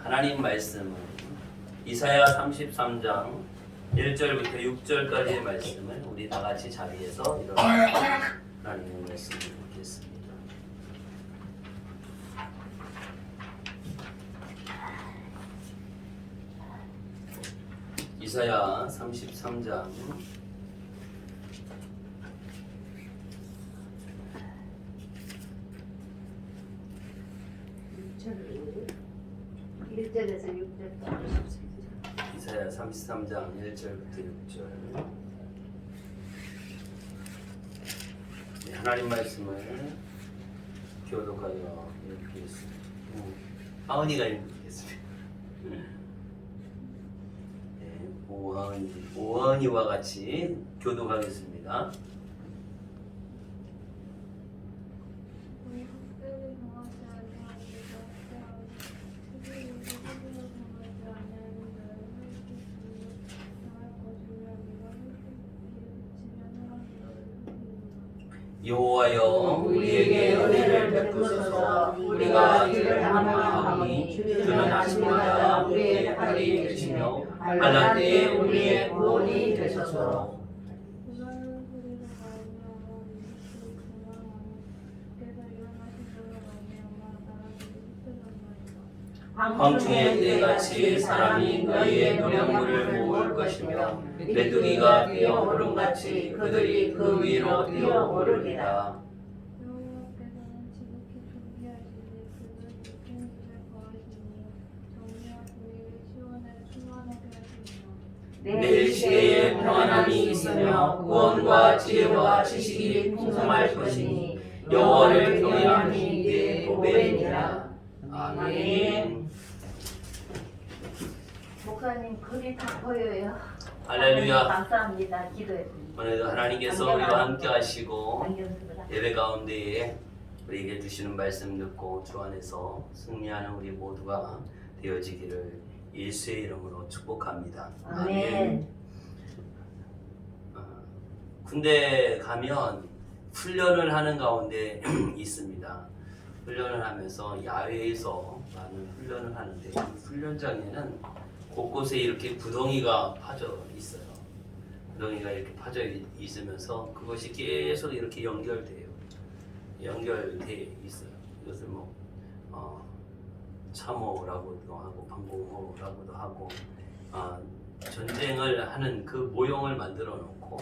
하나님 말씀은 이사야 33장 1절부터 6절까지의 말씀을 우리 다 같이 자리에서 일어나 하나님의 말씀을 듣겠습니다. 이사야 33장 1절에서 6절까지. 이사야 33장 1절부터 6절. 하나님 말씀을 교독하여 읽겠습니다. 하은이가 읽겠습니다. 오하은이와 같이 교독하겠습니다. 여호와여 우리에게 은혜를 베푸소서. 우리가 이를 향하오니 주는 아침마다 우리의 팔이 되시며 환난 때에 우리의 구원이 되소서. 황충의 때같이 사람이 너희의 노량물을 모을 것이며 메뚜기가 뛰어오름같이 그들이 그 위로 뛰어오르리라. 내일 시대에 평안함이 있으며 구원과 지혜와 지식이 풍성할 것이니 여호와를 경외함이 내 보배니라. 아멘. 목사님 글이 다 보여요. 할렐루야. 감사합니다. 기도했습니다. 오늘도 하나님께서 우리와 함께 하시고 안경쓰라. 예배 가운데에 우리에게 주시는 말씀 듣고 주 안에서 승리하는 우리 모두가 되어지기를 예수의 이름으로 축복합니다. 아멘. 군대 가면 훈련을 하는 가운데 있습니다. 훈련을 하면서 야외에서 많은 훈련을 하는데 그 훈련장에는 곳곳에 이렇게 구덩이가 파져 있어요. 구덩이가 이렇게 파져 있으면서 그것이 계속 이렇게 연결돼 있어요. 이것을 참호라고도 하고 방공호라고도 하고 전쟁을 하는 그 모형을 만들어 놓고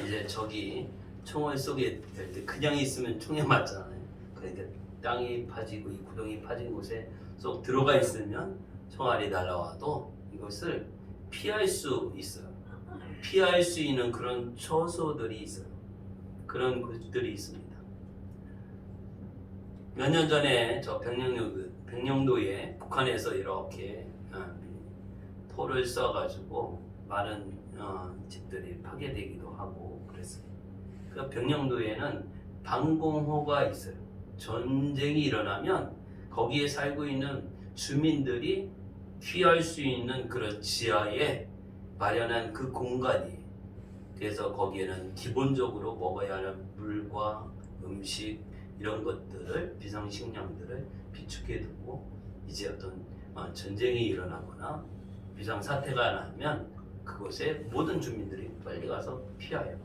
이제 적이 총을 쏘게 될 때 그냥 있으면 총에 맞잖아요. 그러니까 땅이 파지고 이 구덩이 파진 곳에 쏙 들어가 있으면 총알이 날아와도 이것을 피할 수 있어요. 피할 수 있는 그런 처소들이 있어요. 그런 곳들이 있습니다. 몇 년 전에 저 백령도에 북한에서 이렇게 토를 쏴가지고 많은 집들이 파괴되기도 하고 그랬어요. 그 백령도에는 방공호가 있어요. 전쟁이 일어나면 거기에 살고 있는 주민들이 피할 수 있는 그런 지하에 마련한 그 공간이에요. 그래서 거기에는 기본적으로 먹어야 하는 물과 음식 이런 것들을 비상식량들을 비축해 두고 이제 어떤 전쟁이 일어나거나 비상사태가 나면 그곳에 모든 주민들이 빨리 가서 피하여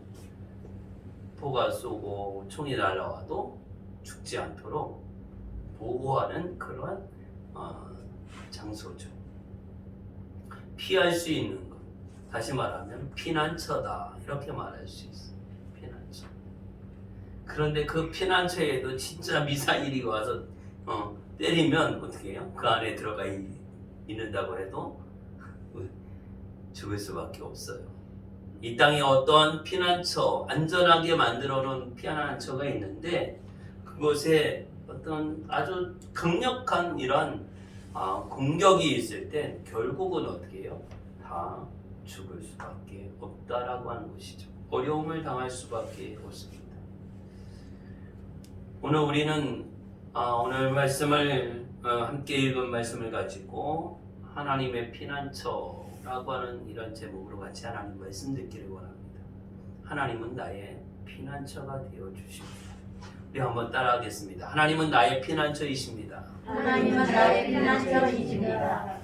포가 쏘고 총이 날아와도 죽지 않도록 보호하는 그런 장소죠. 피할 수 있는 것, 다시 말하면 피난처다 이렇게 말할 수 있어요. 피난처. 그런데 그 피난처에도 진짜 미사일이 와서 때리면 어떻게 해요? 그 안에 들어가 있는다고 해도 죽을 수밖에 없어요. 이 땅에 어떤 피난처, 안전하게 만들어 놓은 피난처가 있는데 그곳에 어떤 아주 강력한 이런 공격이 있을 때 결국은 어떻게 해요? 다 죽을 수밖에 없다라고 하는 것이죠. 어려움을 당할 수밖에 없습니다. 오늘 우리는 오늘 말씀을 함께 읽은 말씀을 가지고 하나님의 피난처라고 하는 이런 제목으로 같이 하나님 말씀 듣기를 원합니다. 하나님은 나의 피난처가 되어 주십니다. 우리 한번 따라하겠습니다. 하나님은 나의 피난처이십니다. 하나님은 나의 피난처이십니다.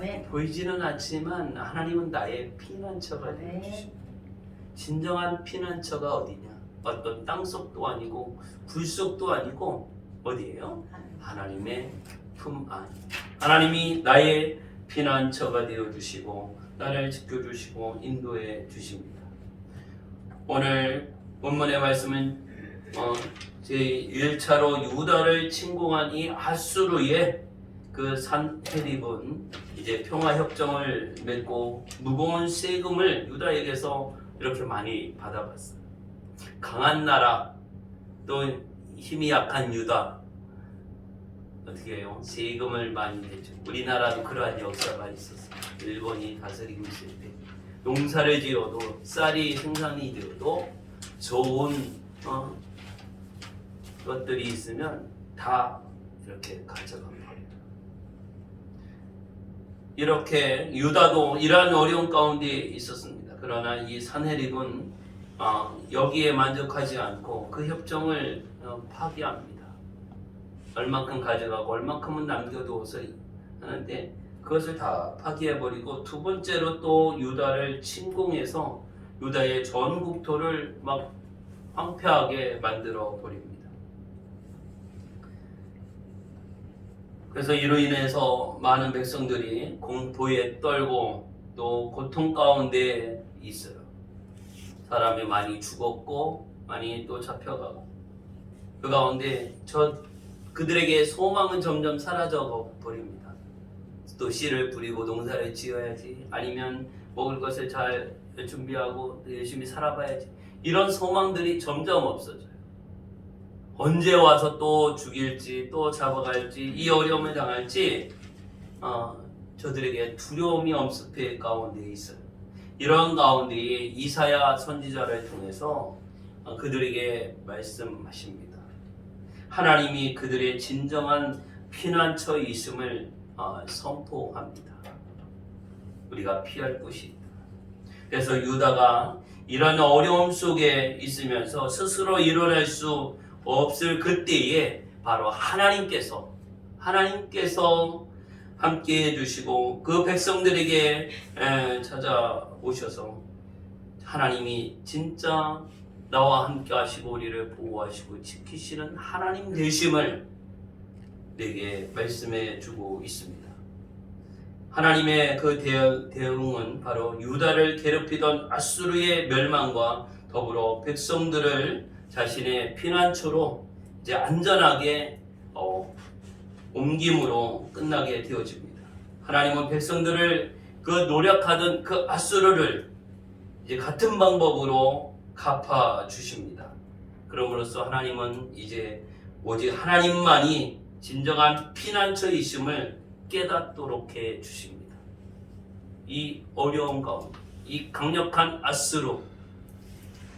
아멘. 보이지는 않지만 하나님은 나의 피난처가 아멘. 되어주십니다. 진정한 피난처가 어디냐? 어떤 땅속도 아니고 굴속도 아니고 어디예요? 하나님의 품 안. 하나님이 나의 피난처가 되어주시고 나를 지켜주시고 인도해 주십니다. 오늘 본문의 말씀은 제1차로 유다를 침공한 이 아수르의 그 산헤립은 이제 평화협정을 맺고 무거운 세금을 유다에게서 이렇게 많이 받아봤어요. 강한 나라 또 힘이 약한 유다 어떻게 해요? 세금을 많이 내죠. 우리나라도 그러한 역사가 있었어요. 일본이 다스리고 있을 때 농사를 지어도 쌀이 생산이 되어도 좋은 것들이 있으면 다 이렇게 가져가 버려요. 이렇게 유다도 이러한 어려운 가운데 있었습니다. 그러나 이 산헤립은 여기에 만족하지 않고 그 협정을 파기합니다. 얼마큼 가져가고 얼마큼은 남겨두어서 하는데 그것을 다 파기해버리고 두 번째로 또 유다를 침공해서 유다의 전 국토를 막 황폐하게 만들어 버립니다. 그래서 이로 인해서 많은 백성들이 공포에 떨고 또 고통 가운데 있어요. 사람이 많이 죽었고 많이 또 잡혀가고 그 가운데 그들에게 소망은 점점 사라져 버립니다. 또 씨를 뿌리고 농사를 지어야지, 아니면 먹을 것을 잘 준비하고 열심히 살아봐야지, 이런 소망들이 점점 없어져요. 언제 와서 또 죽일지 또 잡아갈지 이 어려움을 당할지 저들에게 두려움이 엄습해 가운데 있어요. 이런 가운데 이사야 선지자를 통해서 그들에게 말씀하십니다. 하나님이 그들의 진정한 피난처에 있음을 선포합니다. 우리가 피할 곳이 있다. 그래서 유다가 이런 어려움 속에 있으면서 스스로 일어날 수 없을 그때에 바로 하나님께서 함께 해주시고 그 백성들에게 찾아오셔서 하나님이 진짜 나와 함께 하시고 우리를 보호하시고 지키시는 하나님 되심을 내게 말씀해 주고 있습니다. 하나님의 그 대응은 바로 유다를 괴롭히던 아수르의 멸망과 더불어 백성들을 자신의 피난처로 이제 안전하게 옮김으로 끝나게 되어집니다. 하나님은 백성들을 그 노력하던 그 아수르를 이제 같은 방법으로 갚아 주십니다. 그럼으로써 하나님은 이제 오직 하나님만이 진정한 피난처이심을 깨닫도록 해 주십니다. 이 어려운 가운데 이 강력한 아수르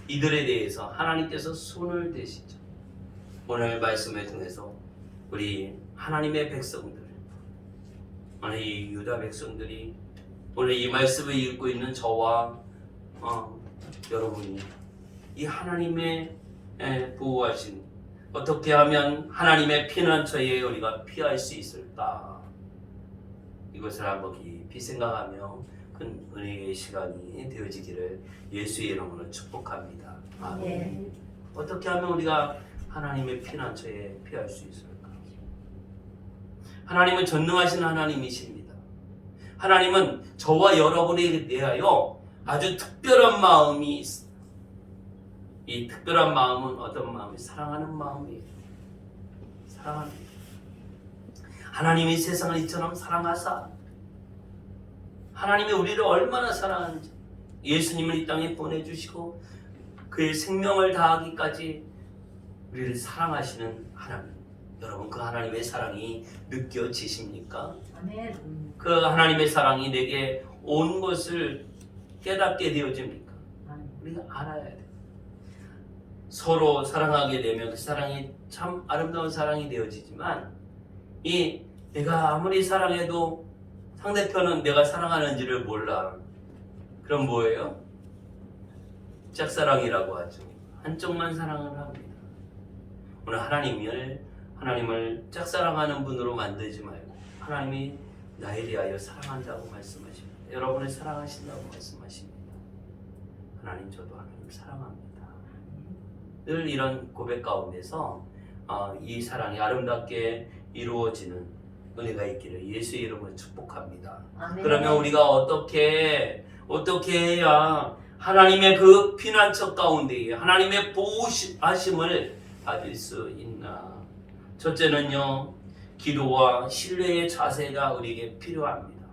이들에 대해서 하나님께서 손을 대시죠. 오늘 말씀을 통해서 우리 하나님의 백성들, 오늘 이 유다 백성들이 오늘 이 말씀을 읽고 있는 저와 여러분이 이 하나님의 보호하신, 어떻게 하면 하나님의 피난처에 우리가 피할 수 있을까, 이것을 한번 깊이 생각하며 큰 은혜의 시간이 되어지기를 예수의 이름으로 축복합니다. 아멘. 어떻게 하면 우리가 하나님의 피난처에 피할 수 있을까? 하나님은 전능하신 하나님이십니다. 하나님은 저와 여러분에 대하여 아주 특별한 마음이 있습니다. 이 특별한 마음은 어떤 마음이에요? 사랑하는 마음이에요. 사랑하는 마음. 하나님이 세상을 이처럼 사랑하사, 하나님이 우리를 얼마나 사랑하는지, 예수님을 이 땅에 보내주시고 그의 생명을 다하기까지 우리를 사랑하시는 하나님. 여러분, 그 하나님의 사랑이 느껴지십니까? 아멘. 그 하나님의 사랑이 내게 온 것을 깨닫게 되어집니까? 우리가 알아야 돼요. 서로 사랑하게 되면 그 사랑이 참 아름다운 사랑이 되어지지만, 이 내가 아무리 사랑해도 상대편은 내가 사랑하는지를 몰라. 그럼 뭐예요? 짝사랑이라고 하죠. 한쪽만 사랑을 합니다. 오늘 하나님을 짝사랑하는 분으로 만들지 말고 하나님이 나에 대하여 사랑한다고 말씀하십니다. 여러분을 사랑하신다고 말씀하십니다. 하나님, 저도 하나님 사랑합니다. 늘 이런 고백 가운데서 이 사랑이 아름답게 이루어지는 은혜가 있기를 예수의 이름으로 축복합니다. 아멘. 그러면 우리가 어떻게 해야 하나님의 그 피난처 가운데에 하나님의 보호하심을 받을 수 있나? 첫째는요, 기도와 신뢰의 자세가 우리에게 필요합니다.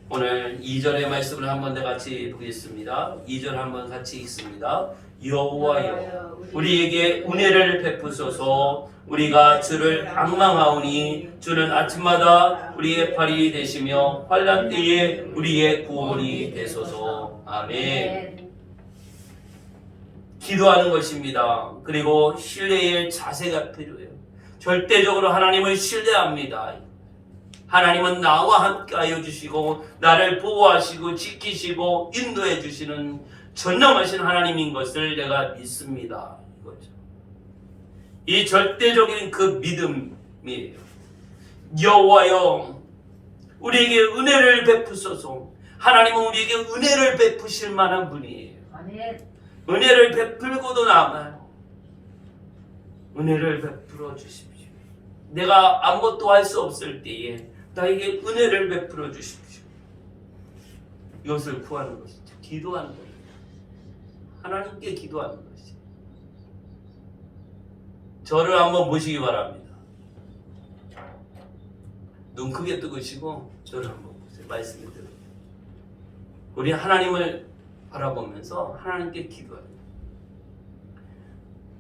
오늘 2절의 말씀을 한번 더 같이 보겠습니다. 2절 한번 같이 읽습니다. 여호와여, 우리에게 은혜를 베푸소서. 우리가 주를 앙망하오니 주는 아침마다 우리의 팔이 되시며 환난 때에 우리의 구원이 되소서. 아멘. 기도하는 것입니다. 그리고 신뢰의 자세가 필요해요. 절대적으로 하나님을 신뢰합니다. 하나님은 나와 함께하여 주시고 나를 보호하시고 지키시고 인도해 주시는 전능하신 하나님인 것을 내가 믿습니다. 이거죠. 이 절대적인 그 믿음이에요. 여호와여, 우리에게 은혜를 베푸소서. 하나님은 우리에게 은혜를 베푸실 만한 분이에요. 아멘. 은혜를 베풀고도 남아요. 은혜를 베풀어 주십시오. 내가 아무것도 할 수 없을 때에 나에게 은혜를 베풀어 주십시오. 이것을 구하는 것이죠. 기도하는 것이죠. 하나님께 기도하는 것이죠. 저를 한번 보시기 바랍니다. 눈 크게 뜨시고 저를 한번 보세요. 말씀을 들어요. 우리 하나님을 바라보면서 하나님께 기도합니다.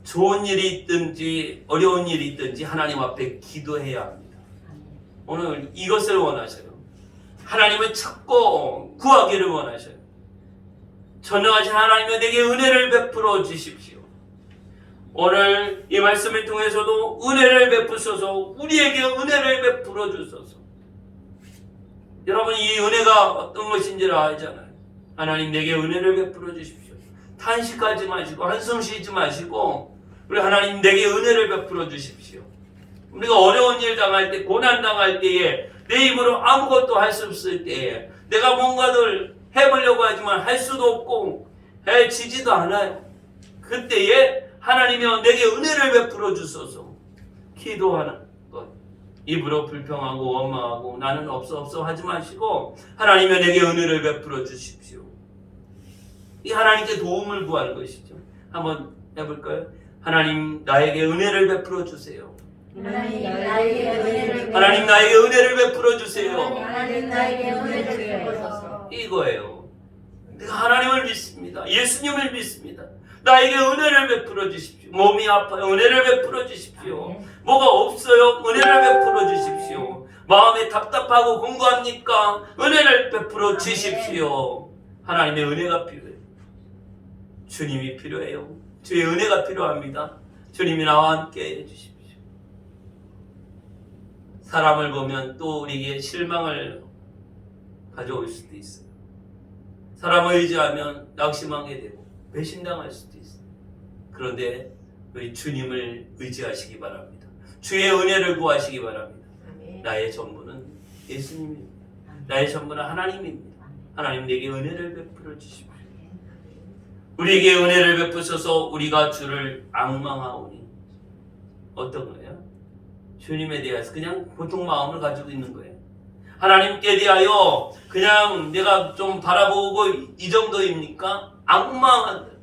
좋은 일이 있든지 어려운 일이 있든지 하나님 앞에 기도해야 합니다. 오늘 이것을 원하셔요. 하나님을 찾고 구하기를 원하셔요. 전능하신 하나님은 내게 은혜를 베풀어 주십시오. 오늘 이 말씀을 통해서도 은혜를 베푸소서. 우리에게 은혜를 베풀어 주소서. 여러분, 이 은혜가 어떤 것인지를 알잖아요. 하나님, 내게 은혜를 베풀어 주십시오. 탄식하지 마시고 한숨 쉬지 마시고 우리 하나님, 내게 은혜를 베풀어 주십시오. 우리가 어려운 일 당할 때, 고난 당할 때에, 내 힘으로 아무것도 할 수 없을 때에 내가 뭔가를 해보려고 하지만 할 수도 없고 해지지도 않아요. 그때에 하나님이여 내게 은혜를 베풀어 주소서. 기도하는 것, 입으로 불평하고 원망하고 나는 없어 하지 마시고 하나님이여 내게 은혜를 베풀어 주십시오. 이 하나님께 도움을 구하는 것이죠. 한번 해볼까요? 하나님, 나에게 은혜를 베풀어 주세요. 하나님 나에게 은혜를 하나님, 나에게 은혜를 베풀어 주세요. 하나님 나에게 은혜를 베푸소서. 이거예요. 내가 하나님을 믿습니다. 예수님을 믿습니다. 나에게 은혜를 베풀어 주십시오. 몸이 아파요. 은혜를 베풀어 주십시오. 뭐가 없어요. 은혜를 베풀어 주십시오. 마음이 답답하고 공고합니까? 은혜를 베풀어 주십시오. 하나님의 은혜가 필요해요. 주님이 필요해요. 주의 은혜가 필요합니다. 주님이 나와 함께 해주십시오. 사람을 보면 또 우리에게 실망을 가져올 수도 있어요. 사람을 의지하면 낙심하게 되고 배신당할 수도 있어요. 그런데 우리 주님을 의지하시기 바랍니다. 주의 은혜를 구하시기 바랍니다. 나의 전부는 예수님입니다. 나의 전부는 하나님입니다. 하나님, 내게 은혜를 베풀어 주십시오. 우리에게 은혜를 베푸셔서 우리가 주를 앙망하오니. 어떤 거예요? 주님에 대해서 그냥 보통 마음을 가지고 있는 거예요. 하나님께 대하여 그냥 내가 좀 바라보고 이 정도입니까? 앙망한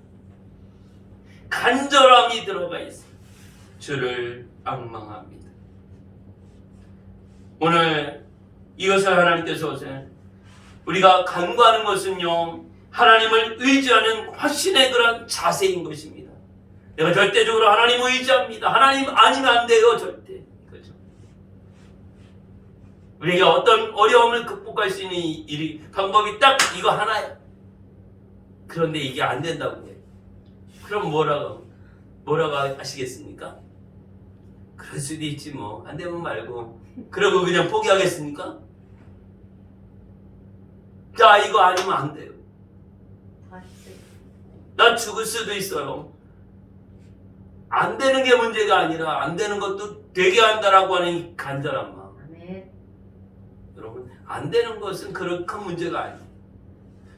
간절함이 들어가 있어요. 주를 앙망합니다. 오늘 이것을 하나님께서 우리가 간구하는 것은요, 하나님을 의지하는 확신의 그런 자세인 것입니다. 내가 절대적으로 하나님을 의지합니다. 하나님 아니면 안 돼요, 절대. 그렇죠? 우리가 어떤 어려움을 극복할 수 있는 방법이 딱 이거 하나야. 그런데 이게 안 된다고 해요. 그럼 뭐라고 하시겠습니까? 그럴 수도 있지 뭐. 안 되면 말고. 그러고 그냥 포기하겠습니까? 자, 이거 아니면 안 돼요. 나 죽을 수도 있어요. 안 되는 게 문제가 아니라 안 되는 것도 되게 한다라고 하는 이 간절한 마음. 여러분 안 되는 것은 그런 큰 문제가 아니에요.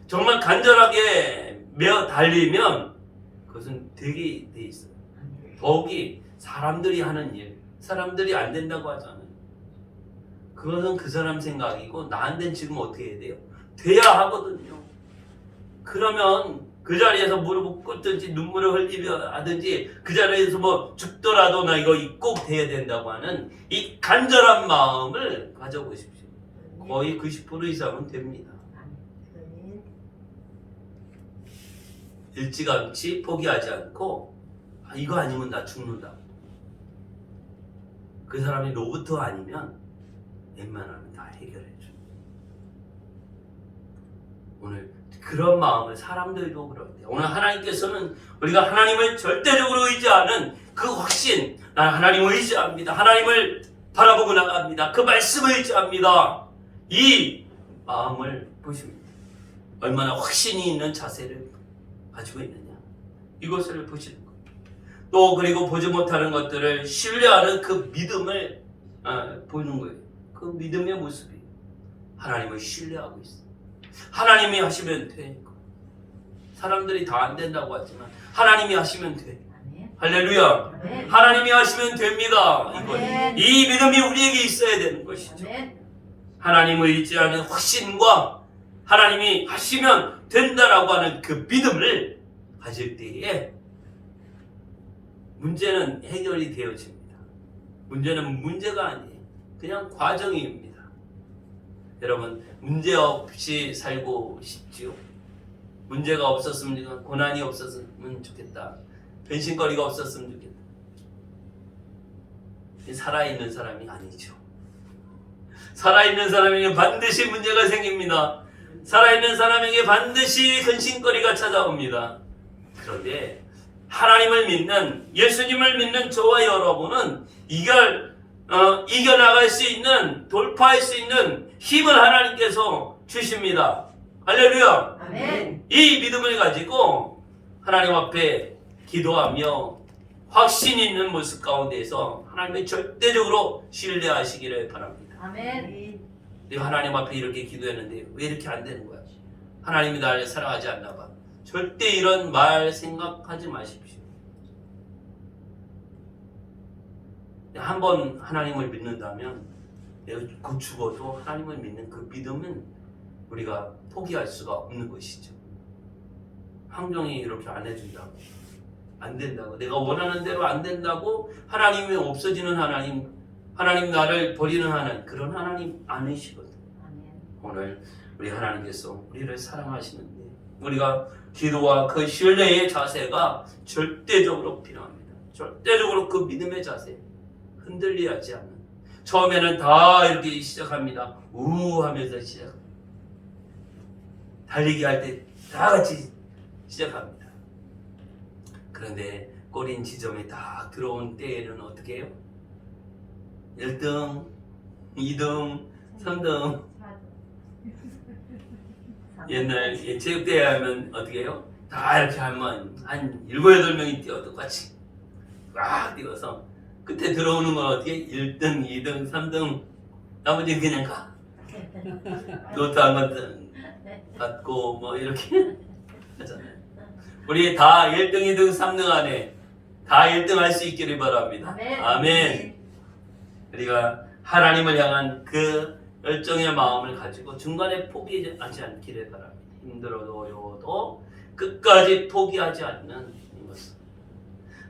정말 간절하게 매어 달리면 그것은 되게 돼 있어요. 더욱이 사람들이 하는 일, 사람들이 안 된다고 하잖아요. 그것은 그 사람 생각이고 나한테는 지금 어떻게 해야 돼요? 돼야 하거든요. 그러면 그 자리에서 무릎을 꿇든지 눈물을 흘리며 하든지 그 자리에서 뭐 죽더라도 나 이거 꼭 돼야 된다고 하는 이 간절한 마음을 가져보십시오. 거의 90% 이상은 됩니다. 일찌감치 포기하지 않고 이거 아니면 나 죽는다. 그 사람이 로봇 아니면 웬만하면 다 해결해 줘. 오늘 그런 마음을 사람들도 그런데 오늘 하나님께서는 우리가 하나님을 절대적으로 의지하는 그 확신, 나는 하나님을 의지합니다. 하나님을 바라보고 나갑니다. 그 말씀을 의지합니다. 이 마음을 보십니다. 얼마나 확신이 있는 자세를 가지고 있느냐. 이것을 보시는 거예요. 또 그리고 보지 못하는 것들을 신뢰하는 그 믿음을 보는 거예요. 그 믿음의 모습이 하나님을 신뢰하고 있어요. 하나님이 하시면 돼. 사람들이 다 안 된다고 하지만 하나님이 하시면 돼. 할렐루야. 하나님이 하시면 됩니다. 이 믿음이 우리에게 있어야 되는 것이죠. 하나님을 의지하는 확신과 하나님이 하시면 된다라고 하는 그 믿음을 가질 때에 문제는 해결이 되어집니다. 문제는 문제가 아니에요. 그냥 과정입니다. 여러분 문제 없이 살고 싶지요? 문제가 없었으면 좋겠다. 고난이 없었으면 좋겠다. 변심거리가 없었으면 좋겠다. 살아있는 사람이 아니죠. 살아있는 사람에게 반드시 문제가 생깁니다. 살아있는 사람에게 반드시 근심거리가 찾아옵니다. 그런데 하나님을 믿는, 예수님을 믿는 저와 여러분은 이겨나갈 수 있는, 돌파할 수 있는 힘을 하나님께서 주십니다. 할렐루야. 아멘. 이 믿음을 가지고 하나님 앞에 기도하며 확신 있는 모습 가운데에서 하나님을 절대적으로 신뢰하시기를 바랍니다. 아멘. 내가 하나님 앞에 이렇게 기도했는데 왜 이렇게 안 되는 거야? 하나님이 나를 사랑하지 않나 봐. 절대 이런 말 생각하지 마십시오. 한번 하나님을 믿는다면 내가 곧 죽어도 하나님을 믿는 그 믿음은 우리가 포기할 수가 없는 것이죠. 환경이 이렇게 안 해준다고, 안 된다고, 내가 원하는 대로 안 된다고 하나님이 없어지는 하나님, 하나님 나를 버리는 하나님, 그런 하나님 아니시거든요. 오늘 우리 하나님께서 우리를 사랑하시는데 우리가 기도와 그 신뢰의 자세가 절대적으로 필요합니다. 절대적으로 그 믿음의 자세, 흔들리지 않는. 처음에는 다 이렇게 시작합니다. 하면서 시작합니다. 달리기 할 때 다 같이 시작합니다. 그런데 꼬린 지점에 딱 들어온 때에는 어떻게 해요? 1등, 2등, 3등. 옛날 체육대회 하면 어떻게 해요? 다 이렇게 하면 한 7, 8명이 뛰어 똑같이 꽉 뛰어서 끝에 들어오는 건 어떻게? 1등, 2등, 3등. 나머지는 그냥 가. 노트 한 번 받고 뭐 이렇게 하잖아요. 우리 다 1등, 2등, 3등 안에 다 1등 할 수 있기를 바랍니다. 아멘. 아멘. 우리가 하나님을 향한 그 열정의 마음을 가지고 중간에 포기하지 않기를 바랍니다. 힘들어도 어려워도 끝까지 포기하지 않는 이것은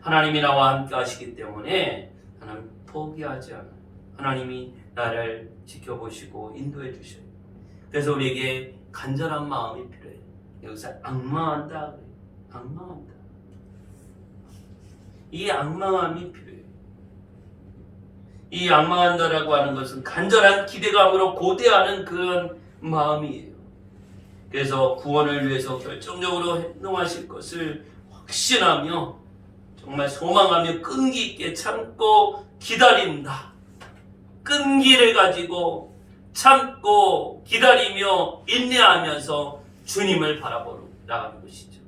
하나님이 나와 함께 하시기 때문에 하나님 포기하지 않아요. 하나님이 나를 지켜보시고 인도해 주셔요. 그래서 우리에게 간절한 마음이 필요해요. 여기서 앙망한다 그래요. 앙망한다. 이 앙망함이 필요해요. 이 앙망한다라고 하는 것은 간절한 기대감으로 고대하는 그런 마음이에요. 그래서 구원을 위해서 결정적으로 행동하실 것을 확신하며 정말 소망하며 끈기 있게 참고 기다린다. 끈기를 가지고 참고 기다리며 인내하면서 주님을 바라보러 나가는 것이죠.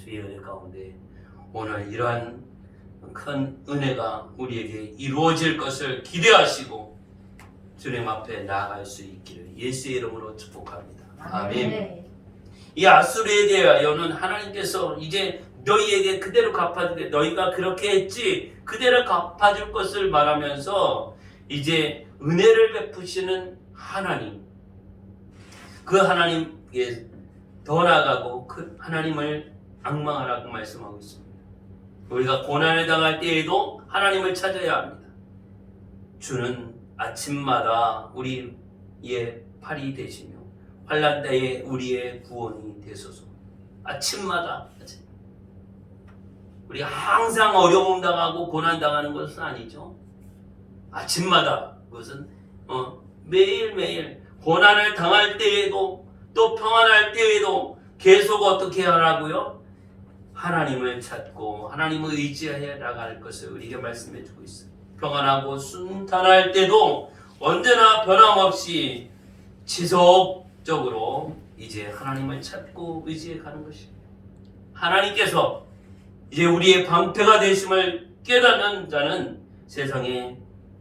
주의 은혜 가운데 오늘 이러한 큰 은혜가 우리에게 이루어질 것을 기대하시고 주님 앞에 나아갈 수 있기를 예수의 이름으로 축복합니다. 아멘. 네. 이 아수르에 대하여는 하나님께서 이제 너희에게 그대로 갚아주게, 너희가 그렇게 했지 그대로 갚아줄 것을 말하면서 이제 은혜를 베푸시는 하나님, 그 하나님께 더 나아가고 그 하나님을 앙망하라고 말씀하고 있습니다. 우리가 고난을 당할 때에도 하나님을 찾아야 합니다. 주는 아침마다 우리의 팔이 되시며 환난 때에 우리의 구원이 되소서. 아침마다 우리가 항상 어려움 당하고 고난 당하는 것은 아니죠. 아침마다 그것은 매일매일 고난을 당할 때에도 또 평안할 때에도 계속 어떻게 하라고요? 하나님을 찾고 하나님을 의지해 나갈 것을 우리에게 말씀해 주고 있어요. 평안하고 순탄할 때도 언제나 변함없이 지속적으로 이제 하나님을 찾고 의지해 가는 것입니다. 하나님께서 이제 우리의 방패가 되심을 깨닫는 자는 세상의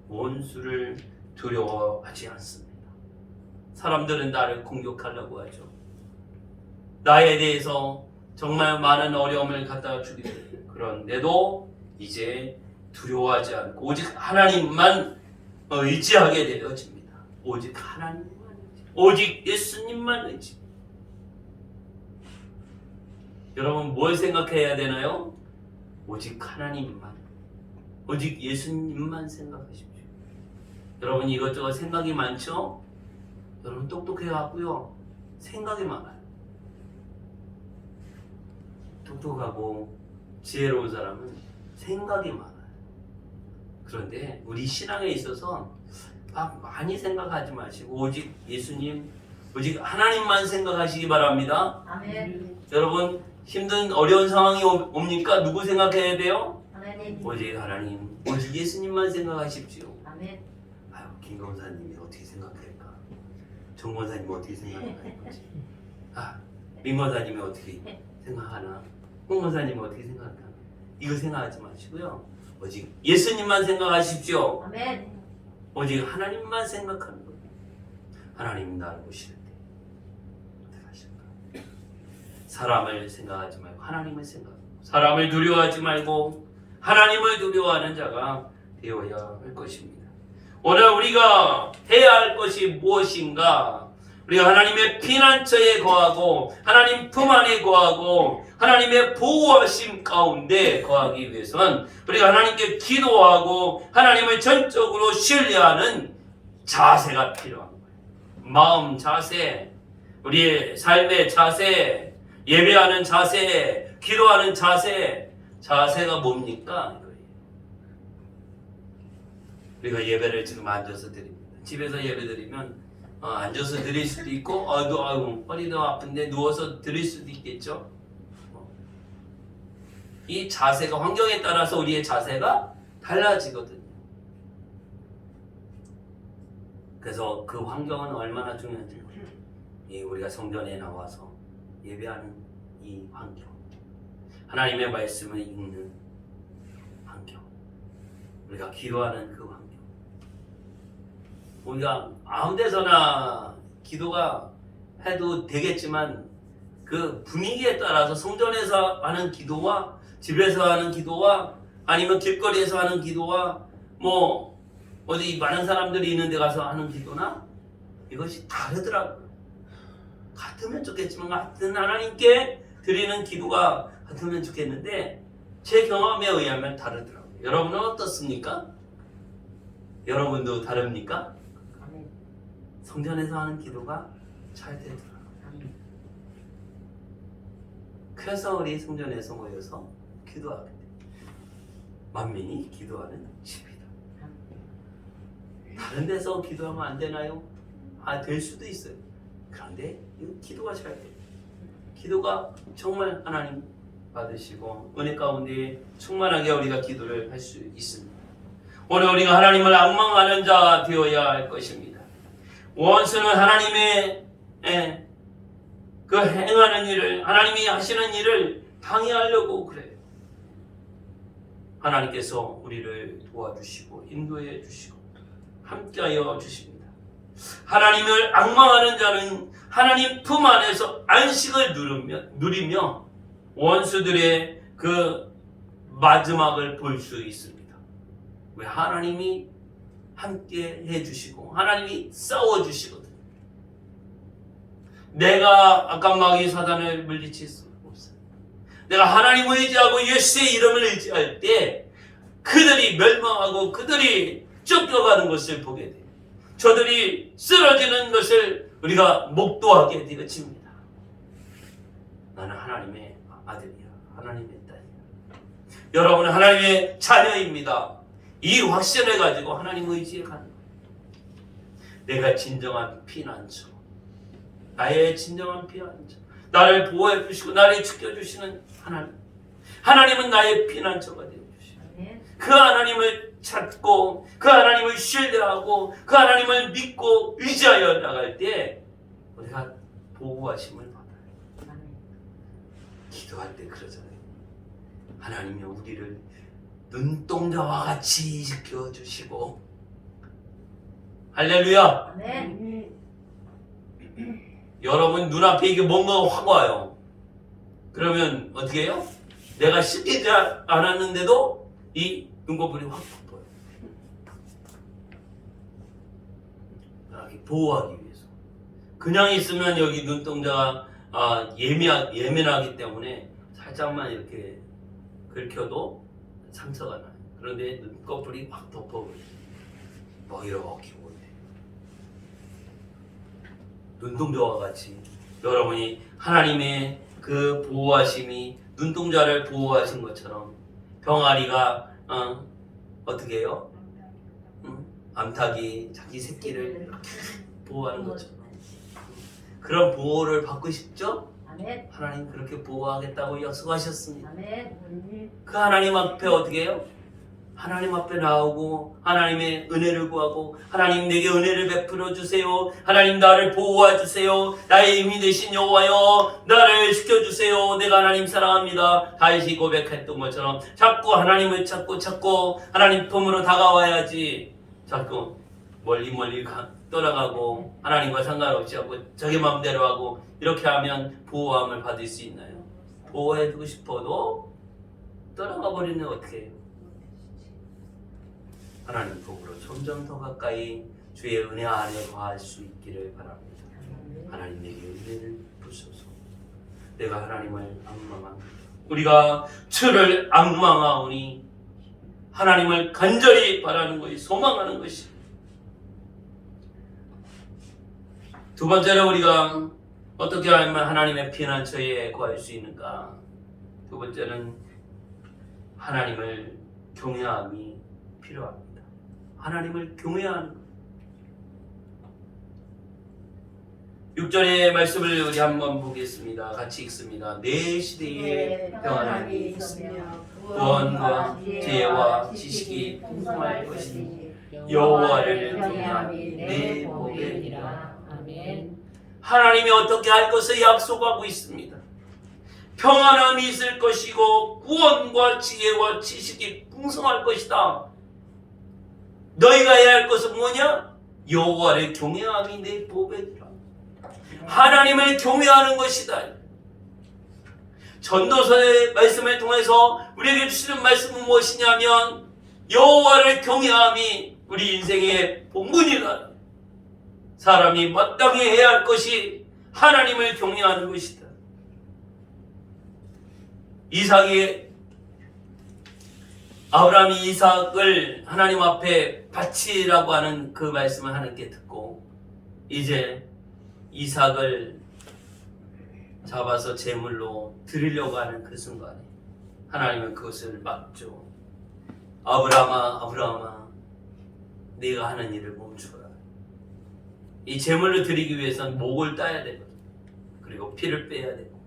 원수를 두려워하지 않습니다. 사람들은 나를 공격하려고 하죠. 나에 대해서 정말 많은 어려움을 갖다 주기도 해요. 그런데도 이제 두려워하지 않고 오직 하나님만 의지하게 되어집니다. 오직 하나님만 의지, 오직 예수님만 의지. 여러분 뭘 생각해야 되나요? 오직 하나님만, 오직 예수님만 생각하십시오. 여러분 이것저것 생각이 많죠? 여러분 똑똑해갖고요 생각이 많아요. 똑똑하고 지혜로운 사람은 생각이 많아요. 그런데 우리 신앙에 있어서 막 많이 생각하지 마시고 오직 예수님, 오직 하나님만 생각하시기 바랍니다. 아멘. 여러분 힘든 어려운 상황이 옵니까? 누구 생각해야 돼요? 하나님. 오직 하나님, 오직 예수님만 생각하십시오. 아멘. 아유, 김 권사님이 어떻게 생각할까? 정 권사님이 어떻게 생각할 거지? 민 권사님이 어떻게 생각하나? 홍 권사님이 어떻게 생각하나? 이거 생각하지 마시고요. 오직 예수님만 생각하십시오. 아멘. 오직 하나님만 생각하는 거예요. 하나님 나를 보시는데 어떻게 하실까? 사람을 생각하지 말고 하나님을 생각하고, 사람을 두려워하지 말고 하나님을 두려워하는 자가 되어야 할 것입니다. 오늘 우리가 해야 할 것이 무엇인가? 우리가 하나님의 피난처에 거하고 하나님 품 안에 거하고 하나님의 보호하심 가운데 거하기 위해서는 우리가 하나님께 기도하고 하나님을 전적으로 신뢰하는 자세가 필요한 거예요. 마음 자세, 우리의 삶의 자세, 예배하는 자세, 기도하는 자세, 자세가 뭡니까? 우리가 예배를 지금 앉아서 드립니다. 집에서 예배 드리면 앉아서 드릴 수도 있고 허리도 아픈데 누워서 드릴 수도 있겠죠. 이 자세가 환경에 따라서 우리의 자세가 달라지거든요. 그래서 그 환경은 얼마나 중요한지 우리가 성전에 나와서 예배하는 이 환경, 하나님의 말씀을 읽는 환경, 우리가 기도하는 그 환경, 우리가 아무 데서나 기도가 해도 되겠지만 그 분위기에 따라서 성전에서 하는 기도와 집에서 하는 기도와 아니면 길거리에서 하는 기도와 뭐 어디 많은 사람들이 있는 데 가서 하는 기도나 이것이 다르더라고요. 같으면 좋겠지만 같은 하나님께 드리는 기도가 같으면 좋겠는데 제 경험에 의하면 다르더라고요. 여러분은 어떻습니까? 여러분도 다릅니까? 성전에서 하는 기도가 잘 되더라고요. 그래서 우리 성전에서 모여서 기도하게 돼요. 만민이 기도하는 집이다. 다른 데서 기도하면 안 되나요? 될 수도 있어요. 그런데 이 기도가 잘 돼요. 기도가 정말 하나님 받으시고 은혜 가운데 충만하게 우리가 기도를 할 수 있습니다. 오늘 우리가 하나님을 앙망하는 자 되어야 할 것입니다. 원수는 하나님의 그 행하는 일을, 하나님이 하시는 일을 방해하려고 그래요. 하나님께서 우리를 도와주시고 인도해 주시고 함께하여 주십니다. 하나님을 앙망하는 자는 하나님 품 안에서 안식을 누리며 원수들의 그 마지막을 볼 수 있습니다. 왜? 하나님이 함께 해주시고 하나님이 싸워주시거든요. 내가 악한 마귀 사단을 물리칠 수 없어요. 내가 하나님을 의지하고 예수의 이름을 의지할 때 그들이 멸망하고 그들이 쫓겨가는 것을 보게 돼요. 저들이 쓰러지는 것을 우리가 목도하게 되어집니다. 나는 하나님의 아들이야. 하나님의 딸이야. 여러분은 하나님의 자녀입니다. 이 확신을 가지고 하나님 의지에 가는 거예요. 내가 진정한 피난처, 나의 진정한 피난처, 나를 보호해 주시고 나를 지켜주시는 하나님. 하나님은 나의 피난처가 되어주시고 그 하나님을 찾고 그 하나님을 신뢰하고 그 하나님을 믿고 의지하여 나갈 때 우리가 보호하심을 받아요. 기도할 때 그러잖아요. 하나님이 우리를 눈동자와 같이 지켜주시고 할렐루야. 여러분 눈앞에 이게 뭔가 확 와요. 그러면 어떻게 해요? 내가 씻기지 않았는데도 이 눈꺼풀이 확 덮어요. 보호하기 위해서. 그냥 있으면 여기 눈동자가 예민하기 때문에 살짝만 이렇게 긁혀도 상처가 나요. 그런데 눈꺼풀이 확 덮어버려요. 뭐 이렇게 보네. 눈동자와 같이 여러분이 하나님의 그 보호하심이 눈동자를 보호하신 것처럼 병아리가 어떻게 해요? 암탉이 자기 새끼를 이렇게 보호하는 것처럼 그런 보호를 받고 싶죠? 하나님 그렇게 보호하겠다고 약속하셨습니다. 그 하나님 앞에 어떻게 해요? 하나님 앞에 나오고 하나님의 은혜를 구하고 하나님 내게 은혜를 베풀어 주세요. 하나님 나를 보호해 주세요. 나의 힘이 되신 여호와여 나를 지켜주세요. 내가 하나님 사랑합니다. 다윗이 고백했던 것처럼 자꾸 하나님을 찾고 하나님 품으로 다가와야지 자꾸 멀리 떠나가고 하나님과 상관없이 하고 자기 마음대로 하고 이렇게 하면 보호함을 받을 수 있나요? 보호해주고 싶어도 떠나가 버리면 어떻게 해요? 하나님 복으로 점점 더 가까이 주의 은혜 안에 거할 수 있기를 바랍니다. 하나님 내게 은혜를 부소서. 내가 하나님을 앙망합니다. 우리가 주를 앙망하오니 하나님을 간절히 바라는 것이 소망하는 것이. 두 번째로 우리가 어떻게 하면 하나님의 피난처에 거할 수 있는가? 두 번째는 하나님을 경외함이 필요합니다. 하나님을 경외하는 것. 6절의 말씀을 우리 한번 보겠습니다. 같이 읽습니다. 내 시대에 평안함이 있으며 구원과 지혜와 지식이 풍성할 것이니 여호와를 경외함이 내 복이니라. 하나님이 어떻게 할 것을 약속하고 있습니다. 평안함이 있을 것이고 구원과 지혜와 지식이 풍성할 것이다. 너희가 해야 할 것은 뭐냐? 여호와를 경외함이 내 보배니라. 하나님을 경외하는 것이다. 전도서의 말씀을 통해서 우리에게 주시는 말씀은 무엇이냐면 여호와를 경외함이 우리 인생의 본분이다. 사람이 마땅히 해야 할 것이 하나님을 경외하는 것이다. 아브라함이 이삭을 하나님 앞에 바치라고 하는 그 말씀을 하나님께 듣고 이제 이삭을 잡아서 제물로 드리려고 하는 그 순간에 하나님은 그것을 막죠. 아브라함아 네가 하는 일을 멈추라. 이 제물을 드리기 위해서는 목을 따야 되거든. 그리고 피를 빼야 되고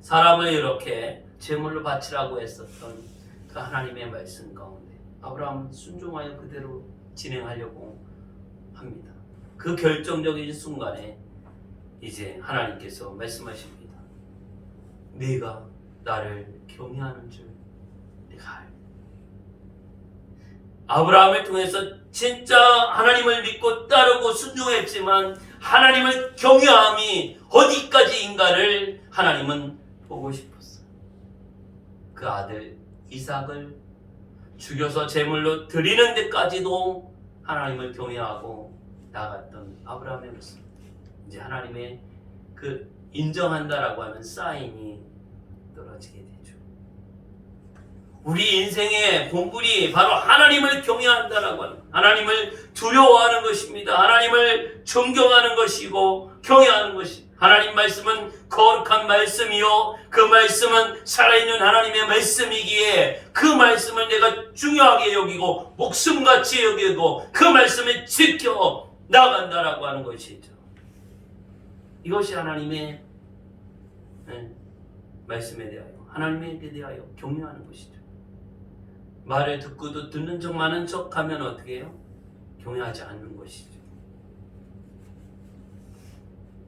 사람을 이렇게 제물로 바치라고 했었던 그 하나님의 말씀 가운데 아브라함은 순종하여 그대로 진행하려고 합니다. 그 결정적인 순간에 이제 하나님께서 말씀하십니다. 네가 나를 경외하는 줄 내가 알고. 아브라함을 통해서 진짜 하나님을 믿고 따르고 순종했지만 하나님을 경외함이 어디까지인가를 하나님은 보고 싶었어요. 그 아들 이삭을 죽여서 제물로 드리는 데까지도 하나님을 경외하고 나갔던 아브라함의 모습. 이제 하나님의 그 인정한다라고 하는 사인이 떨어지게 되죠. 우리 인생의 본분이 바로 하나님을 경외한다라고 하는, 하나님을 두려워하는 것입니다. 하나님을 존경하는 것이고 경외하는 것입니다. 하나님 말씀은 거룩한 말씀이요, 그 말씀은 살아있는 하나님의 말씀이기에 그 말씀을 내가 중요하게 여기고 목숨같이 여기고 그 말씀을 지켜 나간다라고 하는 것이죠. 이것이 하나님의 말씀에 대하여, 하나님에 대하여 경외하는 것이죠. 말을 듣고도 듣는 척 많은 척 하면 어떻게 해요? 경외하지 않는 것이죠.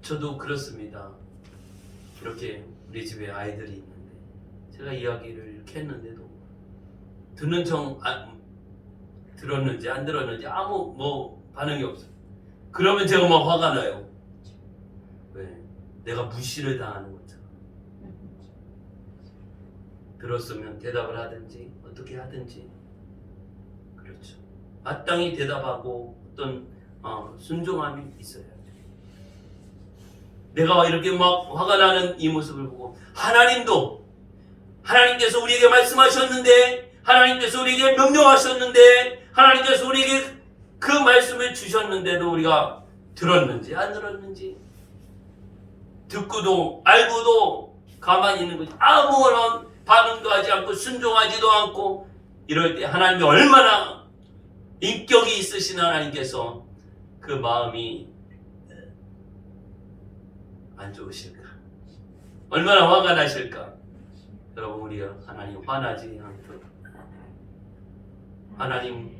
저도 그렇습니다. 이렇게 우리 집에 아이들이 있는데 제가 이야기를 이렇게 했는데도 듣는 척 들었는지 안 들었는지 아무 반응이 없어요. 그러면 제가 막 화가 나요. 왜? 내가 무시를 당하는 거잖아. 들었으면 대답을 하든지 어떻게 하든지, 그렇죠. 마땅히 대답하고 어떤 순종함이 있어야죠. 내가 이렇게 막 화가 나는 이 모습을 보고 하나님께서 우리에게 말씀하셨는데, 하나님께서 우리에게 명령하셨는데, 하나님께서 우리에게 그 말씀을 주셨는데도 우리가 들었는지 안 들었는지, 듣고도 알고도 가만히 있는 거지, 아무런 반응도 하지 않고 순종하지도 않고, 이럴 때 하나님이 얼마나 인격이 있으신 하나님께서 그 마음이 안 좋으실까, 얼마나 화가 나실까. 여러분, 우리가 하나님 화나지 않도록, 하나님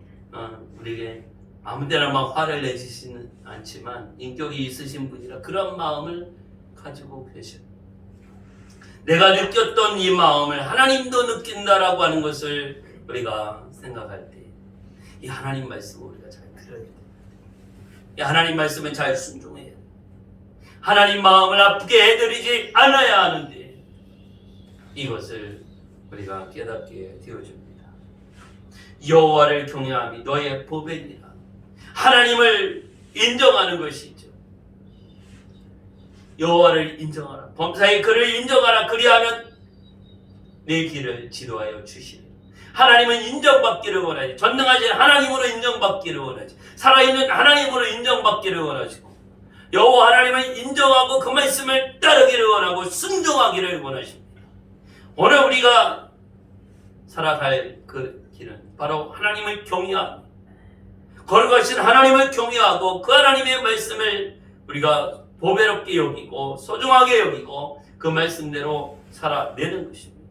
우리에게 아무데나 막 화를 내시지는 않지만 인격이 있으신 분이라 그런 마음을 가지고 계셔요. 내가 느꼈던 이 마음을 하나님도 느낀다라고 하는 것을 우리가 생각할 때 이 하나님 말씀을 우리가 잘 들어야 돼요. 이 하나님 말씀에 잘 순종해야 돼요. 하나님 마음을 아프게 해드리지 않아야 하는데 이것을 우리가 깨닫게 되어줍니다. 여호와를 경외함이 너의 보배니라. 하나님을 인정하는 것이죠. 여호와를 인정하라. 범사의 그를 인정하라. 그리하면 내 길을 지도하여 주시리. 하나님은 인정받기를 원하지. 전능하신 하나님으로 인정받기를 원하지. 살아있는 하나님으로 인정받기를 원하시고, 여호와 하나님을 인정하고 그 말씀을 따르기를 원하고 순종하기를 원하십니다. 오늘 우리가 살아갈 그 길은 바로 하나님을 경외하고, 거룩하신 하나님을 경외하고 그 하나님의 말씀을 우리가 보배롭게 여기고 소중하게 여기고 그 말씀대로 살아내는 것입니다.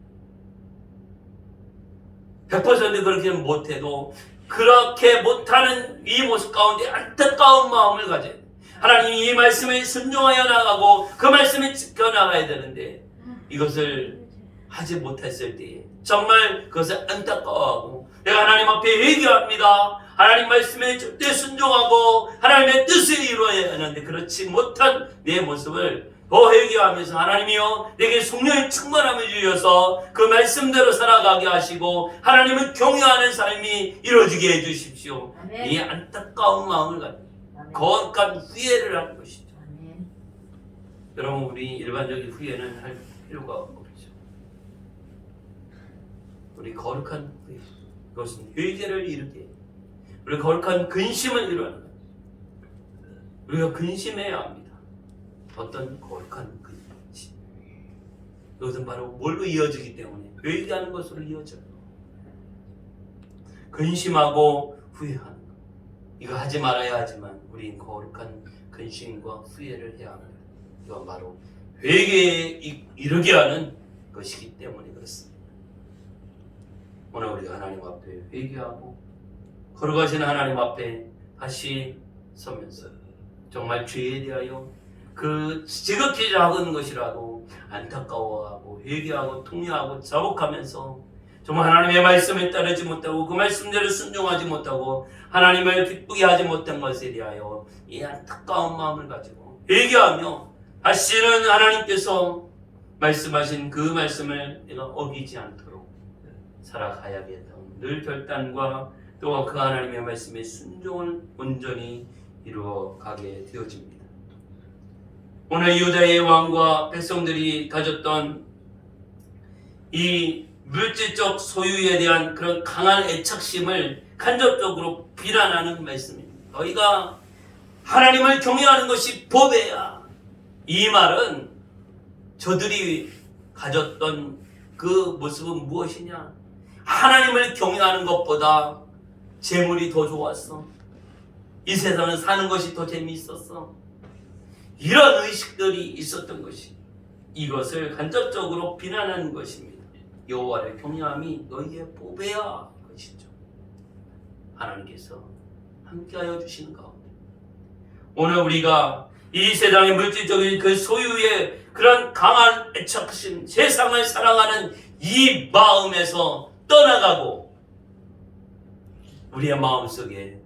100% 그렇게 못해도 그렇게 못하는 이 모습 가운데 안타까운 마음을 가져야 돼요. 하나님이 이 말씀을 순종하여 나가고 그 말씀을 지켜나가야 되는데 이것을 하지 못했을 때 정말 그것을 안타까워하고, 내가 하나님 앞에 회개합니다. 하나님 말씀에 절대 순종하고 하나님의 뜻을 이루어야 하는데 그렇지 못한 내 모습을 더 회개하면서, 하나님이여 내게 성령의 충만함을 주셔서 그 말씀대로 살아가게 하시고 하나님을 경외하는 삶이 이루어지게 해주십시오. 아멘. 이 안타까운 마음을 가지고 거룩한 후회를 하는 것이죠. 아멘. 여러분, 우리 일반적인 후회는 할 필요가 없죠. 우리 거룩한 후회, 그것은 회개를 이루게, 우리 거룩한 근심을 이루는 거예요. 우리가 근심해야 합니다. 어떤 거룩한 근심, 이것은 바로 뭘로 이어지기 때문에 회개하는 것으로 이어져요. 근심하고 후회하는 것, 이거 하지 말아야 하지만 우린 거룩한 근심과 후회를 해야 합니다. 이건 바로 회개에 이르게 하는 것이기 때문에 그렇습니다. 오늘 우리가 하나님 앞에 회개하고 거룩하신 하나님 앞에 다시 서면서 정말 죄에 대하여 그 지극히 작은 것이라도 안타까워하고 회개하고 통회하고 자복하면서 정말 하나님의 말씀에 따르지 못하고 그 말씀대로 순종하지 못하고 하나님을 기쁘게 하지 못한 것에 대하여 이 안타까운 마음을 가지고 회개하며 다시는 하나님께서 말씀하신 그 말씀을 내가 어기지 않도록 살아가야겠다고 늘 결단과 또 그 하나님의 말씀에 순종을 온전히 이루어가게 되어집니다. 오늘 유다의 왕과 백성들이 가졌던 이 물질적 소유에 대한 그런 강한 애착심을 간접적으로 비난하는 말씀입니다. 너희가 하나님을 경외하는 것이 법이야. 이 말은 저들이 가졌던 그 모습은 무엇이냐? 하나님을 경외하는 것보다 재물이 더 좋았어. 이 세상은 사는 것이 더 재미있었어. 이런 의식들이 있었던 것이 이것을 간접적으로 비난하는 것입니다. 여호와를 경외함이 너희의 보배야 것이죠. 하나님께서 함께하여 주시는 가운데 오늘 우리가 이 세상의 물질적인 그 소유의 그런 강한 애착심, 세상을 사랑하는 이 마음에서 떠나가고 우리의 마음속에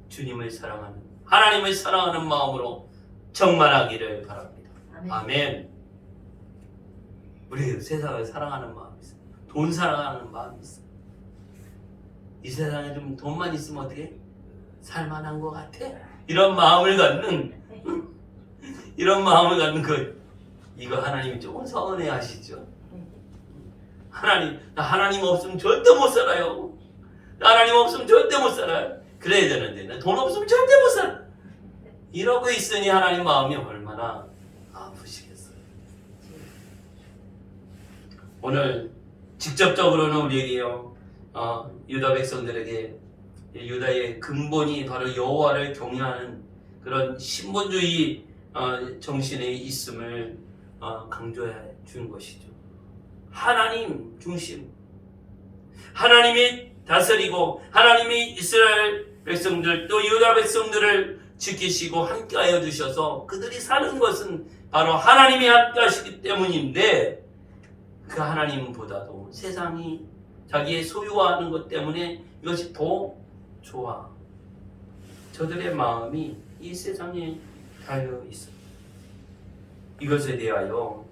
주님을 사랑하는 하나님을 사랑하는 마음으로 충만하기를 바랍니다. 아멘. 우리 세상을 사랑하는 마음이 있어요. 돈 사랑하는 마음이 있어요. 이 세상에 좀 돈만 있으면 어떻게 살만한 것 같아? 이런 마음을 갖는 그 이거 하나님이 조금 서운해 하시죠. 나 하나님 없으면 절대 못 살아요. 나 하나님 없으면 절대 못 살아요. 그래야 되는데 나 돈 없으면 절대 못 살아. 이러고 있으니 하나님 마음이 얼마나 아프시겠어요. 오늘 직접적으로는 우리에게요 유다 백성들에게 유다의 근본이 바로 여호와를 경외하는 그런 신본주의 정신에 있음을 강조해 준 것이죠. 하나님 중심, 하나님이 다스리고 하나님이 이스라엘 백성들 또 유다 백성들을 지키시고 함께하여 주셔서 그들이 사는 것은 바로 하나님이 함께하시기 때문인데 그 하나님보다도 세상이 자기의 소유화하는 것 때문에 이것이 더 좋아. 저들의 마음이 이 세상에 달려 있어요. 이것에 대하여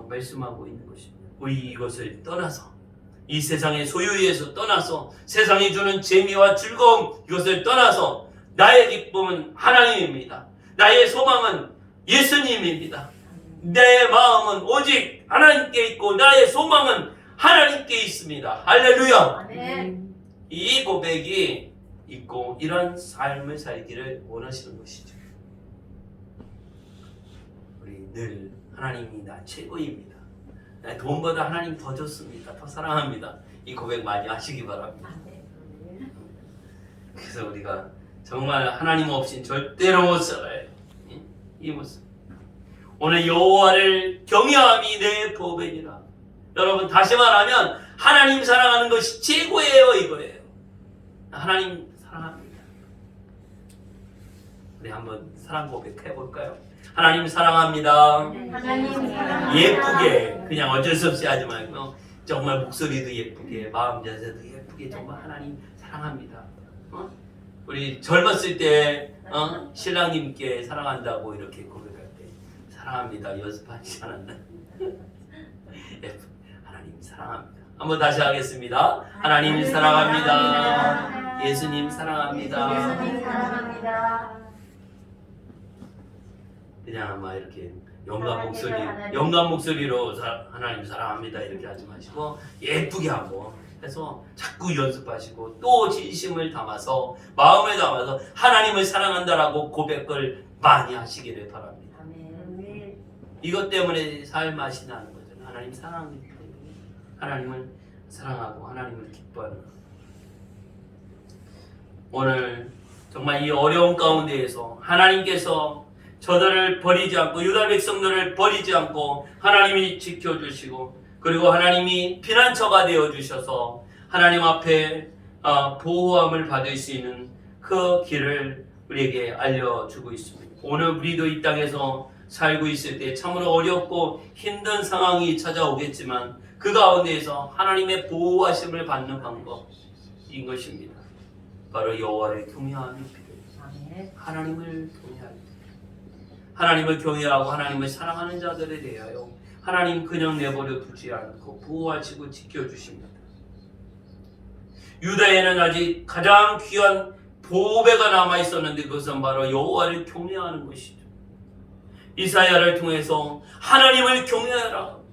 말씀하고 있는 것입니다. 우리 이것을 떠나서 이 세상의 소유에서 떠나서 세상이 주는 재미와 즐거움 이것을 떠나서 나의 기쁨은 하나님입니다. 나의 소망은 예수님입니다. 내 마음은 오직 하나님께 있고 나의 소망은 하나님께 있습니다. 할렐루야. 아멘. 이 고백이 있고 이런 삶을 살기를 원하시는 것이죠. 우리 늘 하나님이 나 최고입니다. 돈보다 하나님 더 좋습니다. 더 사랑합니다. 이 고백 많이 하시기 바랍니다. 그래서 우리가 정말 하나님 없이는 절대로 못 살아요. 이 모습. 오늘 여호와를 경외함이 내 보배니라. 여러분 다시 말하면 하나님 사랑하는 것이 최고예요 이거예요. 하나님 사랑합니다. 우리 한번 사랑 고백 해볼까요? 하나님 사랑합니다. 하나님 사랑합니다. 예쁘게 그냥 어쩔 수 없이 하지 말고 정말 목소리도 예쁘게 마음 자세도 예쁘게 정말 하나님 사랑합니다. 우리 젊었을 때 신랑님께 사랑한다고 이렇게 고백할 때 사랑합니다 연습하지 않았나? 하나님 사랑합니다. 한번 다시 하겠습니다. 하나님 사랑합니다. 예수님 사랑합니다. 예수님 사랑합니다. 그냥 아마 이렇게 영감 목소리로 하나님 사랑합니다 이렇게 하지 마시고 예쁘게 하고 해서 자꾸 연습하시고 또 진심을 담아서 마음을 담아서 하나님을 사랑한다라고 고백을 많이 하시기를 바랍니다. 아멘. 이것 때문에 삶 맛이 나는 거잖아요. 하나님 사랑하기 때문에 하나님을 사랑하고 하나님을 기뻐하는 것. 오늘 정말 이 어려운 가운데에서 하나님께서 저들을 버리지 않고 유다 백성들을 버리지 않고 하나님이 지켜주시고 그리고 하나님이 피난처가 되어주셔서 하나님 앞에 보호함을 받을 수 있는 그 길을 우리에게 알려주고 있습니다. 오늘 우리도 이 땅에서 살고 있을 때 참으로 어렵고 힘든 상황이 찾아오겠지만 그 가운데에서 하나님의 보호하심을 받는 방법인 것입니다. 바로 여호와를 경외함이 필요해요. 하나님을 경외하기. 하나님을 경외하고 하나님을 사랑하는 자들에 대하여 하나님 그냥 내버려 두지 않고 보호하시고 지켜주십니다. 유다에는 아직 가장 귀한 보배가 남아 있었는데 그것은 바로 여호와를 경외하는 것이죠. 이사야를 통해서 하나님을 경외하라.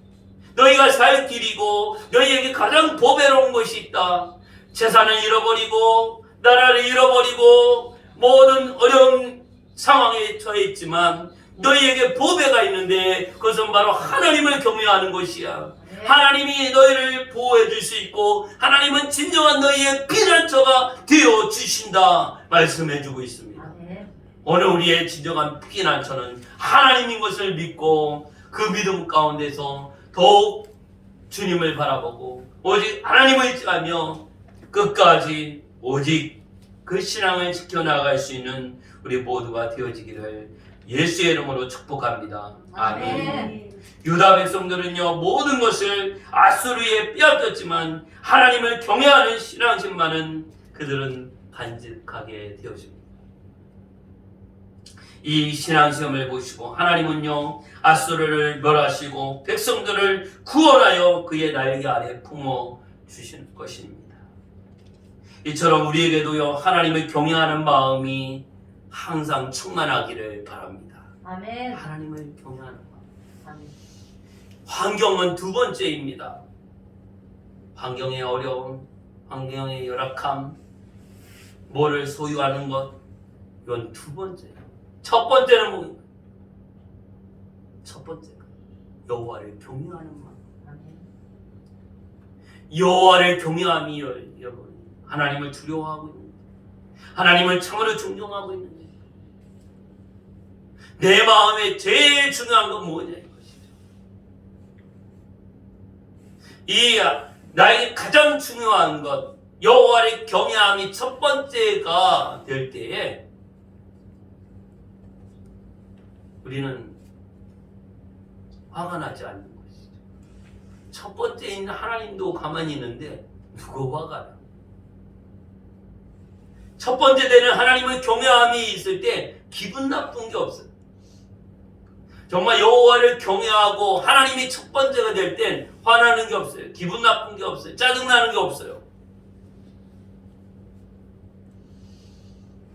너희가 살 길이고 너희에게 가장 보배로운 것이 있다. 재산을 잃어버리고 나라를 잃어버리고 모든 어려운 상황에 처해 있지만 너희에게 보배가 있는데 그것은 바로 하나님을 경외하는 것이야. 하나님이 너희를 보호해 줄 수 있고 하나님은 진정한 너희의 피난처가 되어 주신다 말씀해 주고 있습니다. 오늘 우리의 진정한 피난처는 하나님인 것을 믿고 그 믿음 가운데서 더욱 주님을 바라보고 오직 하나님을 의지하며 끝까지 오직 그 신앙을 지켜나갈 수 있는 우리 모두가 되어지기를 예수의 이름으로 축복합니다. 아멘. 유다 백성들은요 모든 것을 아수르에 빼앗겼지만 하나님을 경외하는 신앙심만은 그들은 간직하게 되었습니다. 이 신앙시험을 보시고 하나님은요 아수르를 멸하시고 백성들을 구원하여 그의 날개 아래 품어 주실 것입니다. 이처럼 우리에게도요 하나님을 경외하는 마음이 항상 충만하기를 바랍니다. 아멘. 하나님을 경외하는 마음. 아멘. 환경은 두 번째입니다. 환경의 어려움, 환경의 열악함, 뭐를 소유하는 것, 이건 두 번째예요. 첫 번째는 뭐예요? 첫 번째가 여호와를 경외하는 마음. 아멘. 여호와를 경외함이 여러분 하나님을 두려워하고 있는, 하나님을 참으로 존경하고 있는 내 마음에 제일 중요한 건 뭐냐 이것이죠. 이 나에게 가장 중요한 것 여호와를 경외함이 첫 번째가 될 때에 우리는 화가 나지 않는 것이죠. 첫 번째 있는 하나님도 가만히 있는데 누가 화가 나? 첫 번째 되는 하나님의 경외함이 있을 때 기분 나쁜 게 없어요. 정말 여호와를 경외하고 하나님이 첫 번째가 될 땐 화나는 게 없어요. 기분 나쁜 게 없어요. 짜증나는 게 없어요.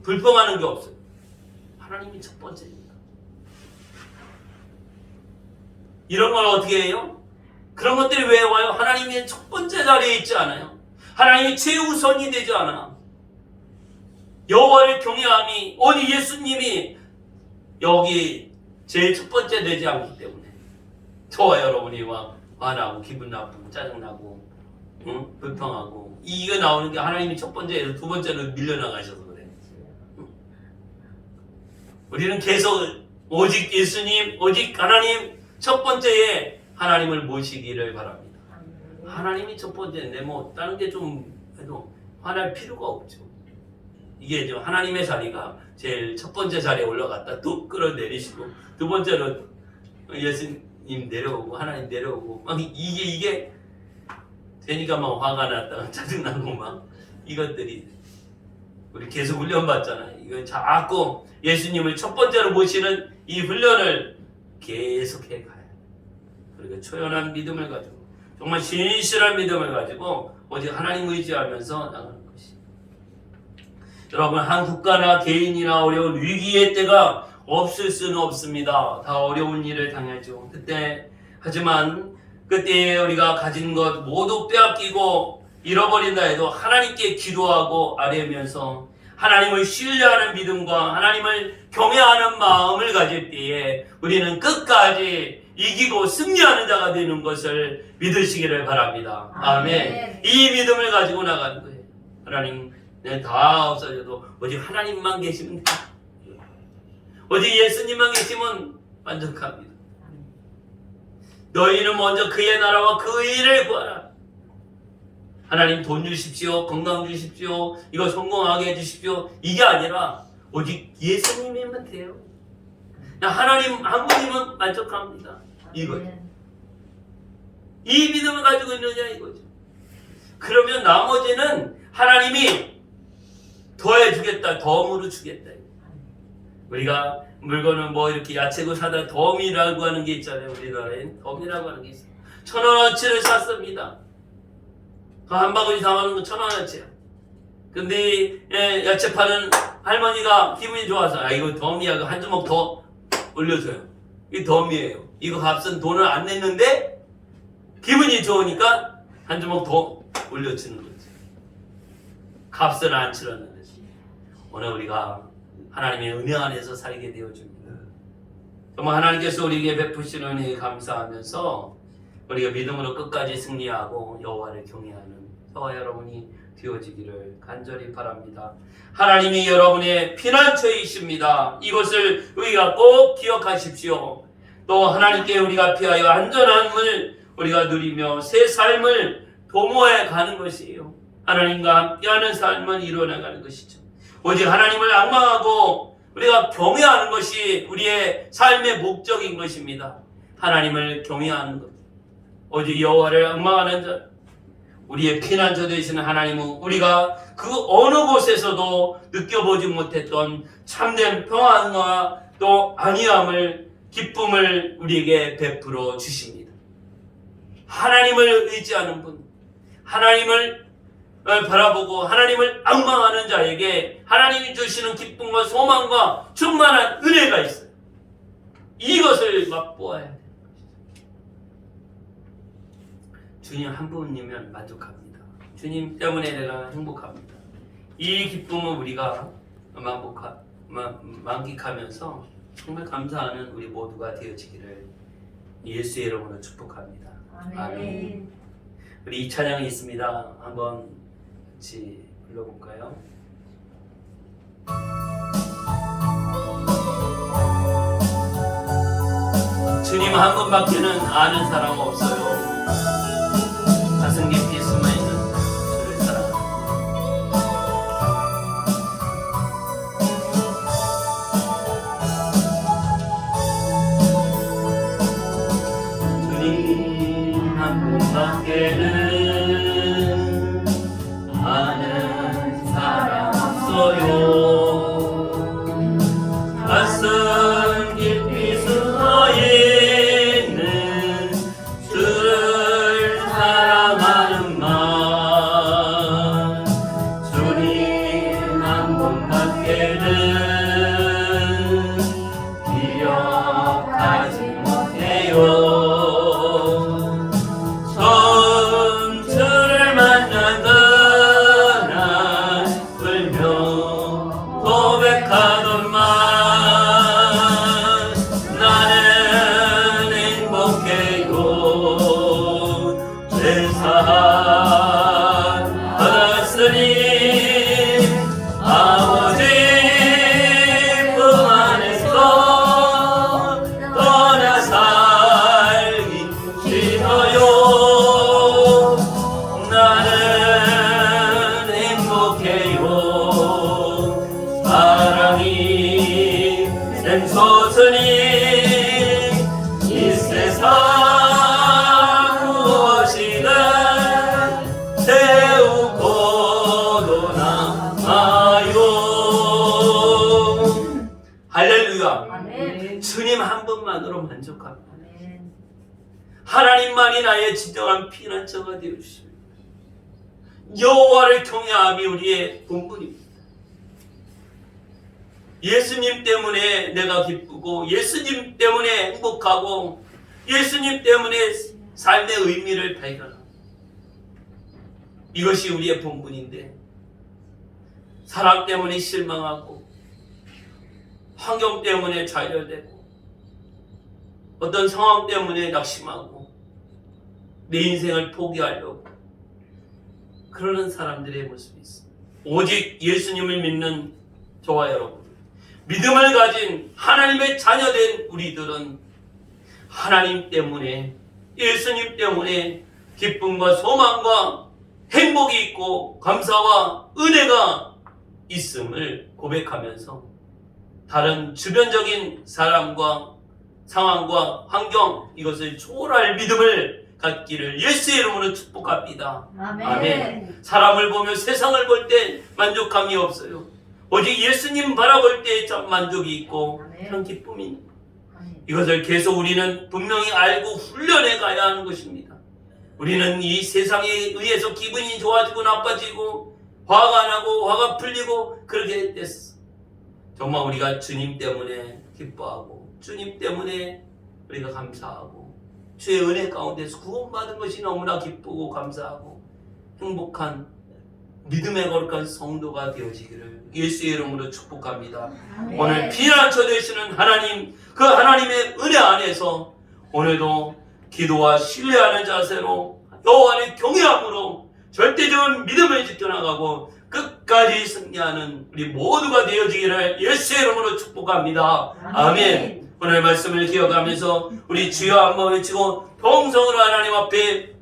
불평하는 게 없어요. 하나님이 첫 번째입니다. 이런 걸 어떻게 해요? 그런 것들이 왜 와요? 하나님이 첫 번째 자리에 있지 않아요. 하나님이 최우선이 되지 않아. 여호와를 경외함이 오직 예수님이 여기 제일 첫 번째 되지 않기 때문에 저와 여러분이 막 화나고 기분 나쁘고 짜증나고 불평하고 이거 나오는 게 하나님이 첫 번째에서 두 번째로 밀려나가셔서 그래. 우리는 계속 오직 예수님 오직 하나님 첫 번째에 하나님을 모시기를 바랍니다. 하나님이 첫 번째인데 뭐 다른 게 좀 해도 화날 필요가 없죠. 이게 좀 하나님의 자리가 제일 첫 번째 자리에 올라갔다 또 끌어내리시고 두 번째로 예수님 내려오고 하나님 내려오고 막 이게 되니까 막 화가 났다가 짜증나고 막 이것들이 우리 계속 훈련받잖아요. 이건 자꾸 예수님을 첫 번째로 모시는 이 훈련을 계속해 가요. 그리고 초연한 믿음을 가지고 정말 진실한 믿음을 가지고 오직 하나님 의지하면서 나가는 것이. 여러분 한 국가나 개인이나 어려운 위기의 때가 없을 수는 없습니다. 다 어려운 일을 당하죠. 하지만 그때 우리가 가진 것 모두 빼앗기고 잃어버린다 해도 하나님께 기도하고 아뢰면서 하나님을 신뢰하는 믿음과 하나님을 경외하는 마음을 가질 때에 우리는 끝까지 이기고 승리하는 자가 되는 것을 믿으시기를 바랍니다. 아멘. 이 믿음을 가지고 나가는 거예요. 하나님 다 없어져도 오직 하나님만 계시면 돼. 오직 예수님만 계시면 만족합니다. 너희는 먼저 그의 나라와 그 일을 구하라. 하나님 돈 주십시오. 건강 주십시오. 이거 성공하게 해주십시오. 이게 아니라 오직 예수님이면 돼요. 하나님 한 분이면 만족합니다. 이거예요. 이 믿음을 가지고 있느냐 이거죠. 그러면 나머지는 하나님이 더해주겠다, 덤으로 주겠다. 우리가 물건을 뭐 이렇게 야채고 사다 덤이라고 하는 게 있잖아요. 우리나라엔 덤이라고 하는 게 있어요. 1,000원어치를 샀습니다. 한 바구니 담아놓은 거 1,000원어치야. 근데 야채 파는 할머니가 기분이 좋아서 이거 덤이야. 한 주먹 더 올려줘요. 이게 덤이에요. 이거 값은 돈을 안 냈는데 기분이 좋으니까 한 주먹 더 올려주는 거지. 값을 안 치렀는 거지. 오늘 우리가 하나님의 은혜 안에서 살게 되어줍니다. 정말 하나님께서 우리에게 베푸시는 은혜에 감사하면서 우리가 믿음으로 끝까지 승리하고 여호와를 경외하는 저와 여러분이 되어지기를 간절히 바랍니다. 하나님이 여러분의 피난처이십니다. 이것을 우리가 꼭 기억하십시오. 또 하나님께 우리가 피하여 안전함을 우리가 누리며 새 삶을 도모해 가는 것이에요. 하나님과 함께하는 삶을 이루어나가는 것이죠. 오직 하나님을 앙망하고 우리가 경외하는 것이 우리의 삶의 목적인 것입니다. 하나님을 경외하는 것. 오직 여호와를 앙망하는 자, 우리의 피난처 되시는 하나님은 우리가 그 어느 곳에서도 느껴보지 못했던 참된 평안과 또 안위함을, 기쁨을 우리에게 베풀어 주십니다. 하나님을 의지하는 분, 하나님을 바라보고 하나님을 앙망하는 자에게 하나님이 주시는 기쁨과 소망과 충만한 은혜가 있어요. 이것을 맛보아야 돼요. 주님 한 분이면 만족합니다. 주님 때문에 내가 행복합니다. 이 기쁨을 우리가 만끽하면서 정말 감사하는 우리 모두가 되어지기를 예수의 이름으로 축복합니다. 아멘. 우리 이 찬양이 있습니다. 한번 같이 불러볼까요? 주님 한 분밖에는 아는 사람 없어요. 가슴 깊이 숨어있는 주를 사랑합니다. 주님 한 분밖에는 아는 사람 없어요. 가슴 깊이 숨어있는 주를 사랑하는 마음. 주님 한 분밖에는 기억하지 못해요. 주님 한 분만으로 만족합니다. 하나님만이 나의 진정한 피난처가 되어주십니다. 여호와를 경외함이 우리의 본분입니다. 예수님 때문에 내가 기쁘고 예수님 때문에 행복하고 예수님 때문에 삶의 의미를 발견하고 이것이 우리의 본분인데 사람 때문에 실망하고 환경 때문에 좌절되고 어떤 상황 때문에 낙심하고 내 인생을 포기하려고 그러는 사람들의 모습이 있습니다. 오직 예수님을 믿는 저와 여러분, 믿음을 가진 하나님의 자녀된 우리들은 하나님 때문에, 예수님 때문에 기쁨과 소망과 행복이 있고 감사와 은혜가 있음을 고백하면서 다른 주변적인 사람과 상황과 환경, 이것을 초월할 믿음을 갖기를 예수의 이름으로 축복합니다. 아멘. 아멘. 사람을 보며 세상을 볼 때 만족감이 없어요. 오직 예수님 바라볼 때 참 만족이 있고 아멘. 참 기쁨이 있는 거예요. 아멘. 이것을 계속 우리는 분명히 알고 훈련해 가야 하는 것입니다. 우리는 이 세상에 의해서 기분이 좋아지고 나빠지고 화가 나고 화가 풀리고 그렇게 됐어. 정말 우리가 주님 때문에 기뻐하고 주님 때문에 우리가 감사하고 주의 은혜 가운데서 구원받은 것이 너무나 기쁘고 감사하고 행복한 믿음의 거룩한 성도가 되어지기를 예수의 이름으로 축복합니다. 아멘. 오늘 피난처 되시는 하나님, 그 하나님의 은혜 안에서 오늘도 기도와 신뢰하는 자세로 여호와 안에 경외함으로 절대적인 믿음을 지켜나가고 끝까지 승리하는 우리 모두가 되어지기를 예수의 이름으로 축복합니다. 아멘. 오늘 말씀을 기억하면서 우리 주여 한번 외치고 동성으로 하나님 앞에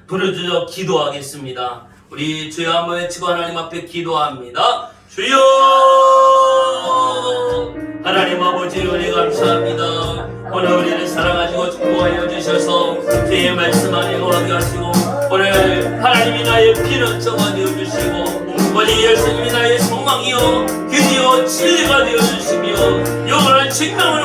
부르짖어 기도하겠습니다. 우리 주여 한번 외치고 하나님 앞에 기도합니다. 주여 하나님 아버지 은혜 감사합니다. 오늘 우리를 사랑하시고 축복하여 주셔서 주의 말씀 안에 거하게 하시고 오늘 하나님이 나의 피난처가 되어주시고 오직 예수님이 나의 소망이요 길이요 진리가 되어주시며 영원한 생명을